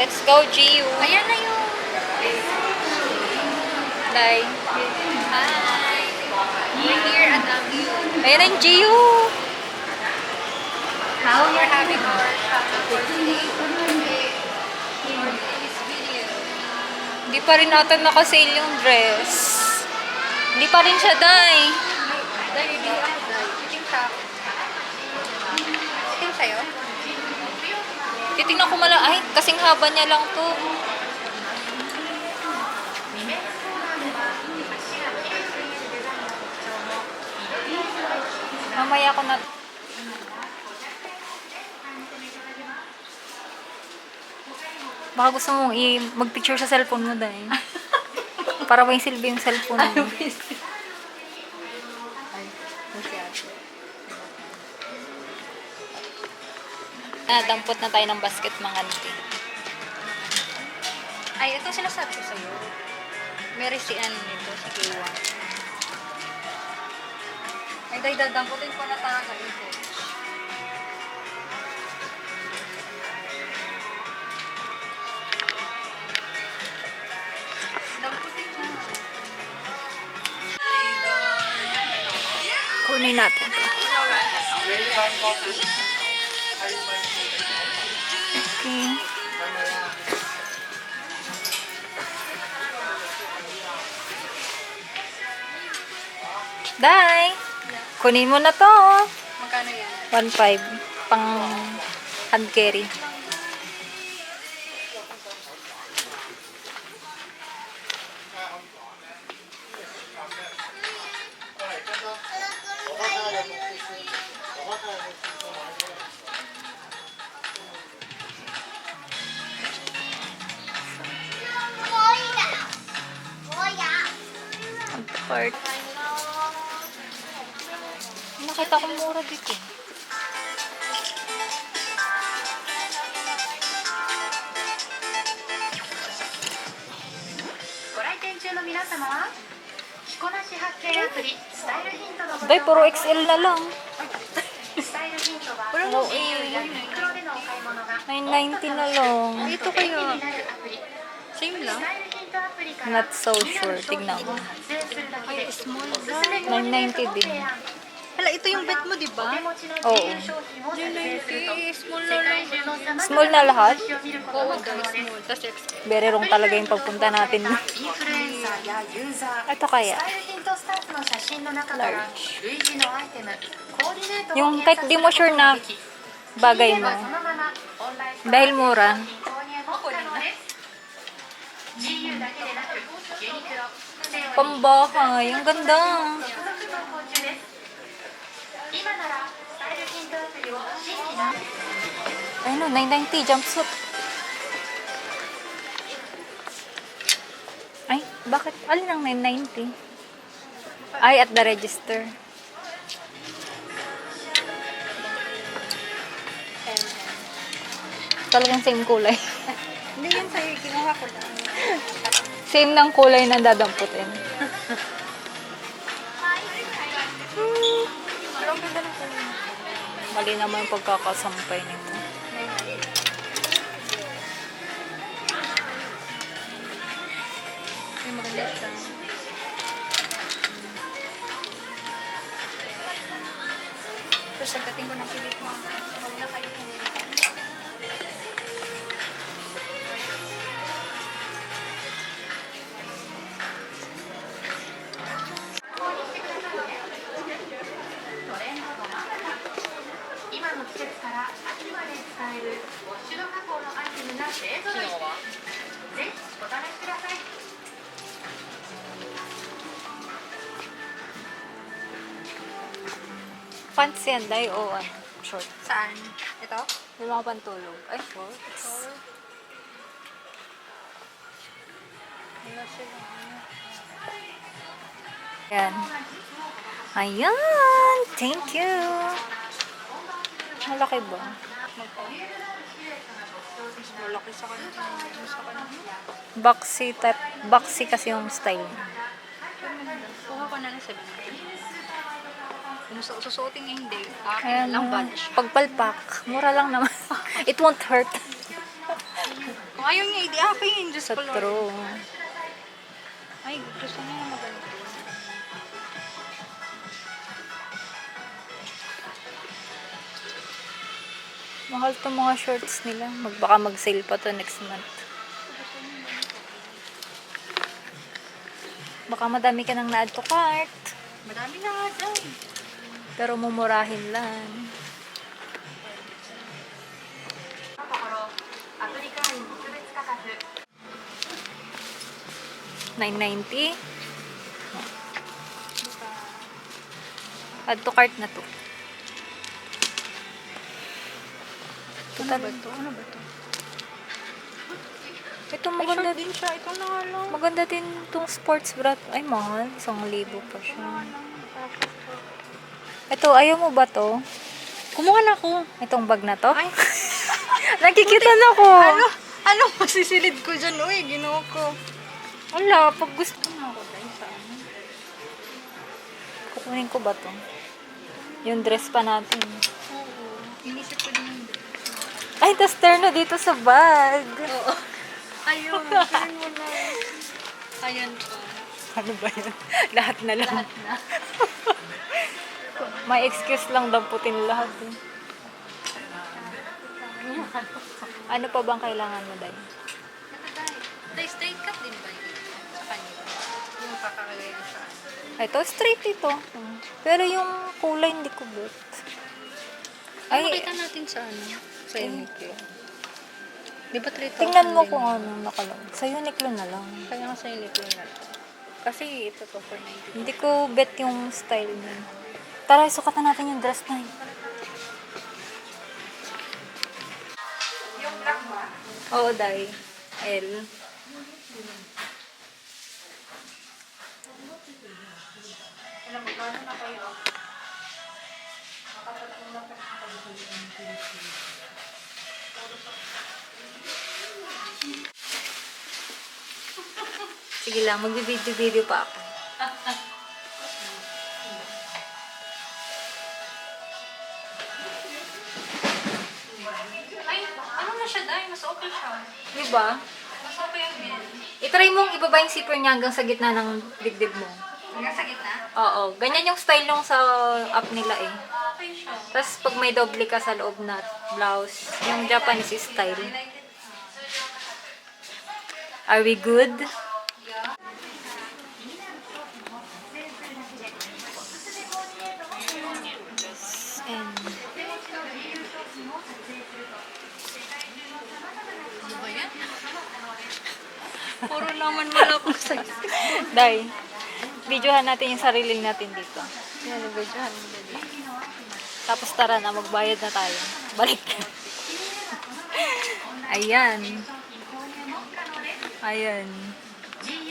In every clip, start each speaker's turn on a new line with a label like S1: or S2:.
S1: Let's go, Giu.
S2: Ayan na yun.
S1: Day.
S2: Hi. We're here at Amu.
S1: Ayan ang Giu.
S2: How we're having our shopping for today. For today's video.
S1: Hindi pa rin natin nakasale yung dress. Hindi pa rin siya, Day.
S2: Dahil hindi ako dahil. Chiting sa akin. Chiting sa'yo?
S1: Titignan ko mala. Ay, kasing haba niya lang to. Mamaya ko na. Baka gusto mong mag-picture sa cellphone mo, Day. Para may silbi yung cellphone mo. Dampot na tayo ng basket, mga auntie.
S2: Ay, ito sinasabi ko sa'yo. Mary si Ann nito, si Kiwa. Ay, dahil dadamputin ko na talaga ito. Damputin mo.
S1: Kunin natin to. Okay. Day! Kunin mo na to.
S2: Magkano yan?
S1: 1.5 pang hand carry. Part. Nakita ko mura dito. Day, puro XL na lang.
S2: Pero
S1: Oo, 990 na lang.
S2: ito kaya. Same lang.
S1: Not so sure. Tignan ko.
S2: Ay, small.
S1: 990 din.
S2: Hala, ito yung bet mo, di ba?
S1: Oo.
S2: 990. Small na lang.
S1: Small na lahat?
S2: Oo, guys, small. Tapos XL.
S1: Very wrong talaga yung pagpunta natin. Ito kaya? Large. Yung kahit di mo sure na bagay mo. Dahil mura. Pambahay. Ang ganda. Ayun o, 990 jumpsuit. Ay, bakit? Alin ang 990? Ay, at the register. Talagang same kulay.
S2: Hindi yan sa'yo. Kinuha ko lang.
S1: Same ng kulay na dadamputin.
S2: Pero ang ganda ng kulay.
S1: Mali naman yung pagkakasampay nito.
S2: Ay, maganda siya. Pero sagdating ko ng pilit mo. Huwag na kayo kanina.
S1: Pants yan, Day, o ano? Short.
S2: Saan? Ito?
S1: Yung mga pantulog. Ay, shorts.
S2: Wala sila.
S1: Yan. Ayan! Thank you! Malaki ba?
S2: Malaki sa kanya. Sa kanya.
S1: Boxy type. Boxy kasi yung style niya.
S2: Kuha ko na lang sa video. Kung susuotin niya hindi,
S1: Ayan,
S2: lang ba siya?
S1: pagpalpak. Mura lang naman. It won't hurt.
S2: Kung ayaw niya, hindi akin. Diyos
S1: Sa
S2: ko, Lord.
S1: true.
S2: Ay, gusto niya na maganda.
S1: Mahal to mga shorts nila. Baka mag-sale pa to next month. Baka madami ka nang na-add to cart.
S2: Madami na nga dyan.
S1: Pero mumurahin lang. 990. Add to cart na to.
S2: Ano ba ito? Ano ba ito?
S1: Ito
S2: Ay,
S1: maganda
S2: short din siya. Ito na nga lang.
S1: Maganda din tong sports bra. Ay, mahal. 1,000 pa siya. Ito, ayaw mo ba to?
S2: Kumuha na ako.
S1: Itong bag na to?
S2: Ay,
S1: Nakikita na ko.
S2: ano masisilid ko dyan? Uy, ginoo ko.
S1: Wala, pag gusto.
S2: Ano ako dahil sa ano?
S1: Kukunin ko ba to? Yung dress pa natin.
S2: Oo. Inisip ko din yung
S1: Ay, tas terno dito sa bag.
S2: Oo. Ayun, tingnan mo na. Ayan po.
S1: Ano ba yan? Lahat na lang.
S2: Lahat na.
S1: May excuse lang damputin lahat. Eh. Ano pa bang kailangan mo, Day?
S2: Tay, straight cut din ba yun? Sa kanya. Yung kakakagayan sa ano.
S1: Ito, straight ito. Pero yung kulay hindi ko bet.
S2: Ay, makita natin sa ano? Sa Uniqlo. Di ba 3,000
S1: Tingnan mo
S2: din?
S1: kung ano nakalong. Sa Uniqlo na lang.
S2: Kaya nga sa Uniqlo na lang. Kasi ito to for 90.
S1: Hindi ko bet yung style niya. Tara, sukatan natin yung dress na yun.
S2: Yung black ba?
S1: Oo, Day. L.
S2: Alam mo, paano na kayo?
S1: Sige lang, mag-video pa ako.
S2: Ay, ano na siya dahil? Mas okay siya.
S1: Diba?
S2: Mas okay yung bin.
S1: I-try mong ibaba yung zipper niya hanggang sa gitna ng dibdib mo.
S2: Hanggang sa gitna?
S1: Oo, ganyan yung style nung sa app nila eh.
S2: Okay siya.
S1: Tapos pag may doble ka sa loob na blouse, yung Japanese style.
S2: I like it.
S1: Are we good? And
S2: Ano ba yan? Puro naman wala ko sa
S1: Day, videohan natin yung sarili natin dito.
S2: Yan, nabidyohan mo na din.
S1: Tapos tara na, magbayad na tayo. Balik na. Ayan. Ayan.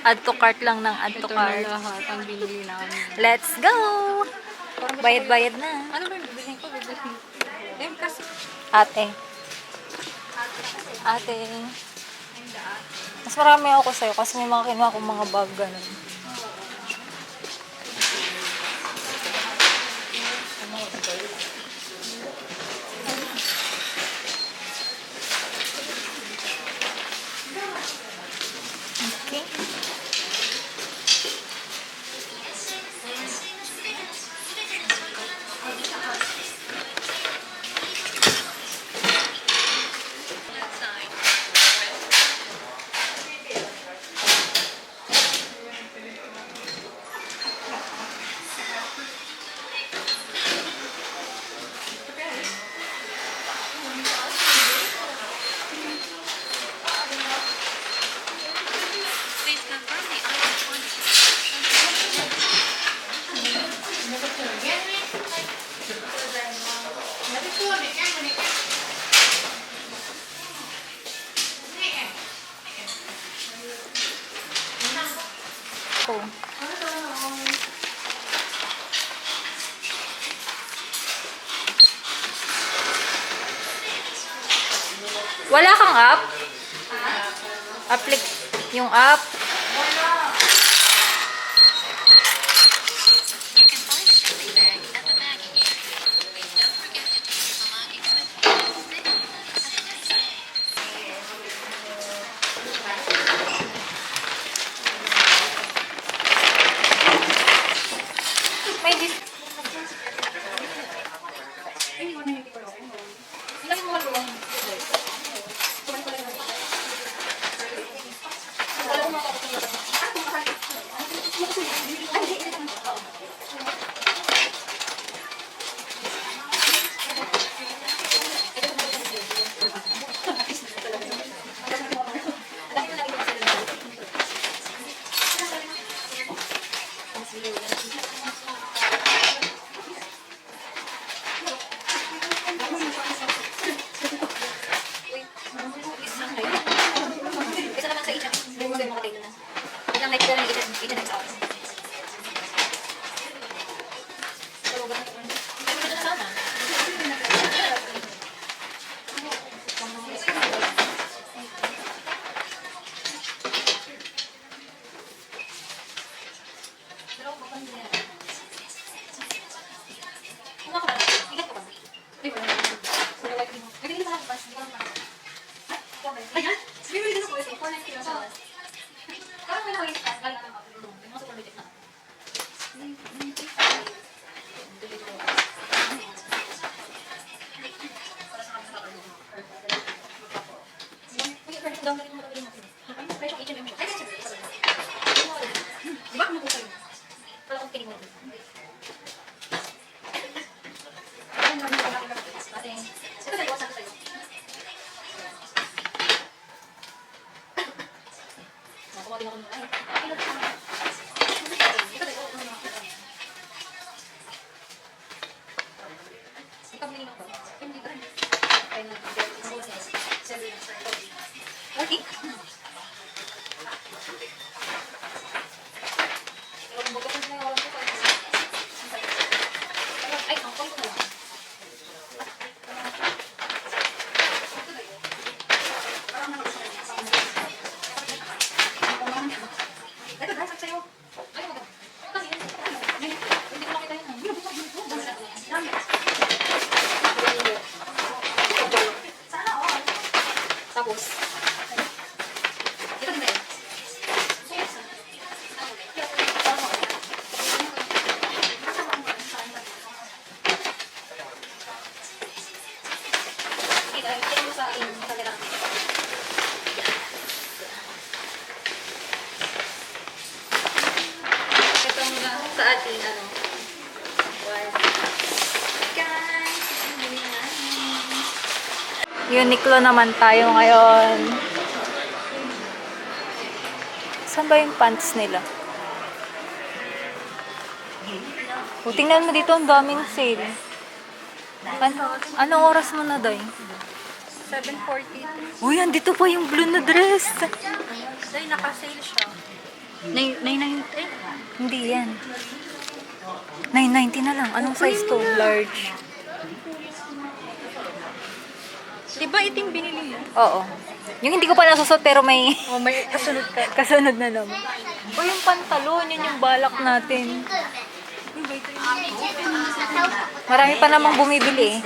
S1: Add to cart lang ng add to
S2: Ito na
S1: cart.
S2: lahat ang binili namin.
S1: Let's go! Bayad-bayad na.
S2: Ano ba yung bibilhin ko? Bibilhin ko. Eh, kasi
S1: Ate. Ate. Mas marami ako sa'yo kasi may mga kinuha akong mga bag ganun. Okay.
S2: please confirm the item quantity.
S1: Ito. Wala kang app? Yung app?
S2: You can find a shopping bag at the bagging area. And don't forget to take your belongings with you.
S1: Sabi mo katay na. Biglang like ko na kita next hour. Tapos, ito din ba yun? Ito mo sa akin, sa kailangan. Ito muna sa ating, ano, guys, hindi na. Uniqlo naman tayo ngayon. Saan ba yung pants nila? O, tingnan mo dito, ang daming sale. Anong oras mo na, Day?
S2: 7:40.
S1: Uy, andito pa yung blue na dress.
S2: Day, naka-sale siya. 990.
S1: Hindi yan. 990 na lang. Anong size to? Large.
S2: Diba ito yung binili mo?
S1: Oo. Yung hindi ko pa nasusot pero may
S2: Oh, may kasunod ka.
S1: kasunod na naman. O yung pantalon, yun yung balak natin. Marami pa namang bumibili eh.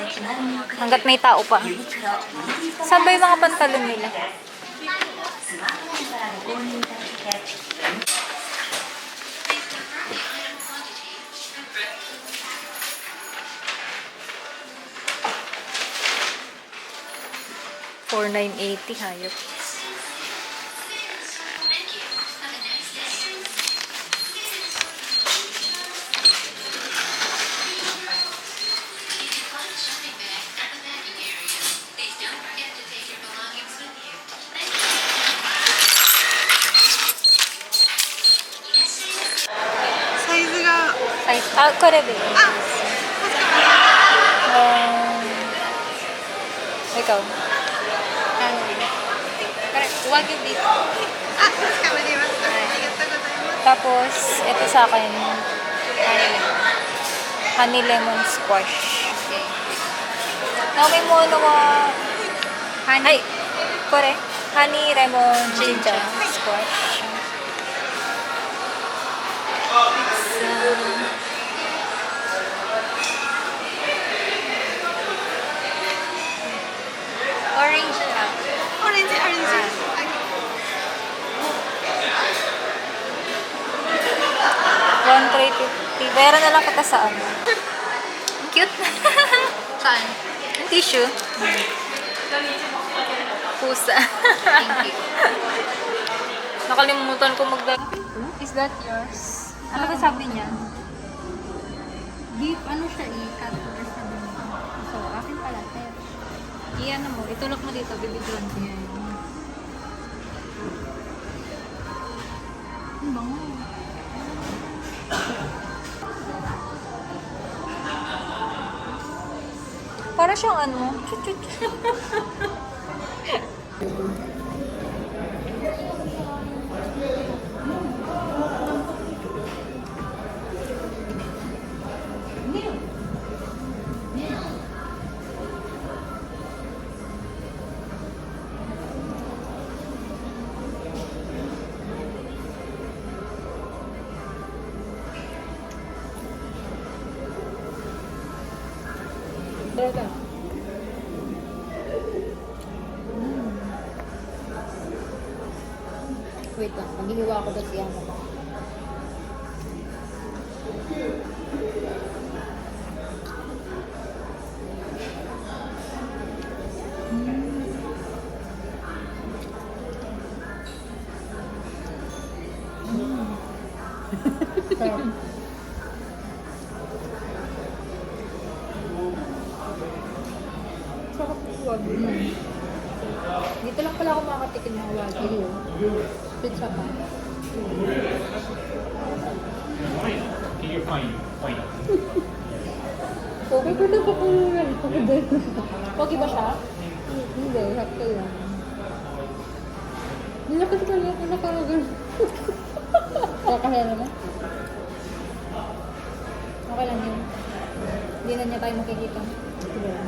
S1: Hanggat may tao pa. Saan ba yung mga pantalon nila? $4,980 hayop. Size. Ah, これでいい。ikaw.
S2: Wag yung dito.
S1: Tapos, ito sa akin, honey lemon squash. Naomi mo ano mga... Ay, kore. Honey lemon ginger squash.
S2: Orange lang. Orange.
S1: $1,350. Bayaran na lang kita sa ano. Cute.
S2: Saan?
S1: Tissue. Pusa.
S2: Thank you.
S1: Nakalimutan ko Is that yours? Ano ba sabi niya?
S2: Beef, ano siya customer sa dumi. So, akin pala, sir.
S1: Iyan mo. Itulak mo dito. Bibigyan ko yan.
S2: Ang bango.
S1: Para siyang ano. Talaga. Wait lang, maghihiwa ko doon siya mo. Sarap. Sarap ng wagyu. Dito lang pala ako makakatikin ng wagyu. Pizza pa.
S3: You're fine. Fine.
S1: Okay, pero ko po yan. Okay ba siya? Hindi, sakto lang. Nilakad ka lang, nakaragal. Kakahiya naman. Okay lang yun. Hindi na niya tayo makikita. Sige lang.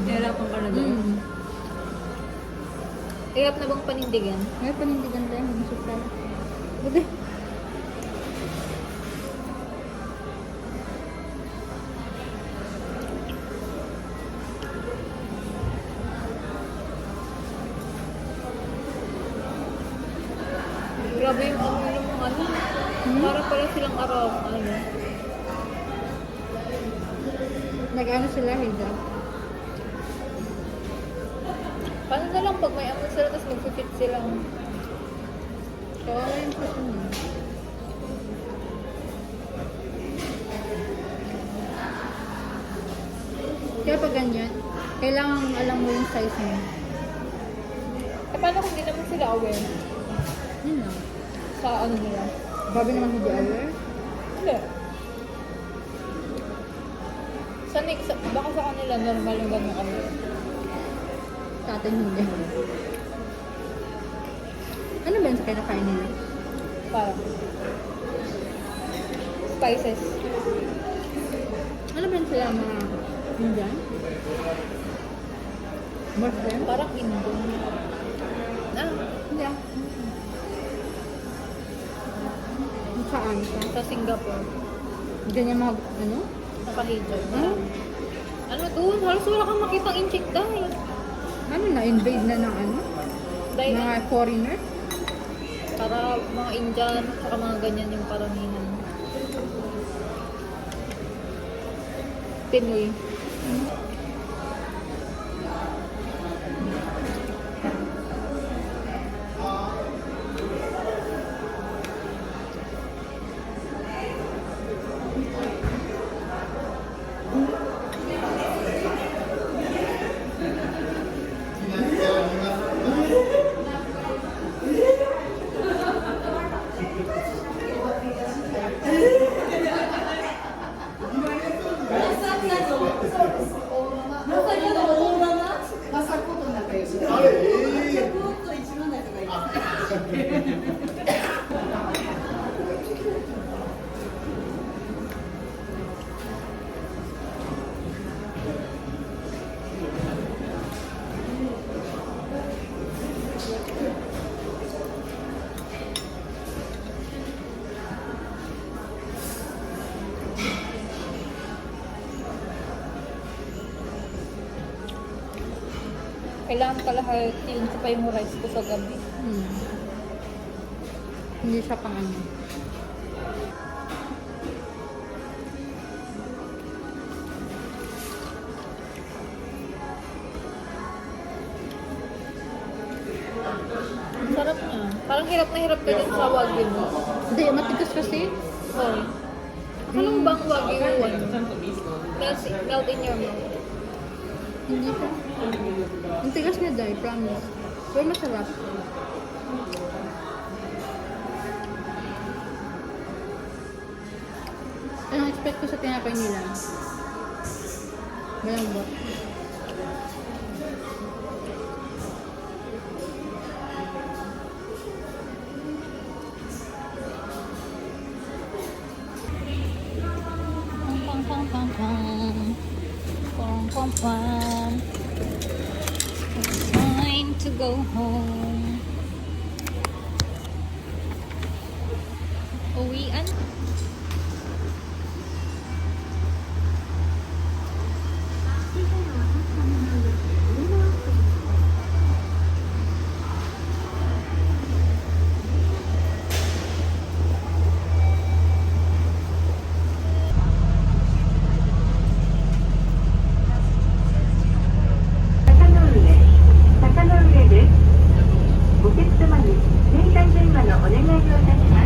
S1: Nahirapan ka na doon? Hirap na bang panindigan?
S2: May panindigan tayo, mamusok tayo. Buti.
S1: Grabe yung amoy ng mga ano. Para pala silang araw. Ano?
S2: Nag-ano sila, hijab.
S1: Paano na lang pag may amoy sila tapos mag-fit sila?
S2: Kawawa yung person niya. Kaya pag ganyan, kailangan alam mo yung size mo.
S1: Eh, paano kung di naman sila aware
S2: Yun lang.
S1: sa ano nila?
S2: Grabe naman hindi aware.
S1: Hindi. Baka sa kanila normal yung gano'ng aware.
S2: Sa atin hindi. Ano ba yun sa kinakain nila?
S1: Parang spices.
S2: Ano ba yun sila mga Indian? Muslim?
S1: Parang Indo. Ah,
S2: Hindi ah. Saan ka?
S1: sa Singapore.
S2: Ganyan mga, ano?
S1: Nakahijab.
S2: Ah?
S1: Ano doon? Halos wala kang makitang incheck dahil.
S2: Ano na-invade na ng ano?
S1: Dahil
S2: Mga foreigner?
S1: para mga Indian, saka mga ganyan yung paramihan. Pinoy. Kailangan kalahati yung pa yung rice ko sa gabi.
S2: Hindi siya pang ano.
S1: Ang sarap niya. Parang hirap na hirap ka din sa wagyu mo.
S2: Hindi, matigas kasi.
S1: Sorry. Akala mo ba ang wagyu ano? Melt in your mouth.
S2: Hindi siya. Ang tigas niya dahil, promise. Pero masarap. expect ko sa tinapay nila. Malambot. Pam, pam, pam, pam. Pam, pam, pam. It's time to go home. Uwian.
S4: 坂の上です。お客様に携帯電話のお願いをいたします。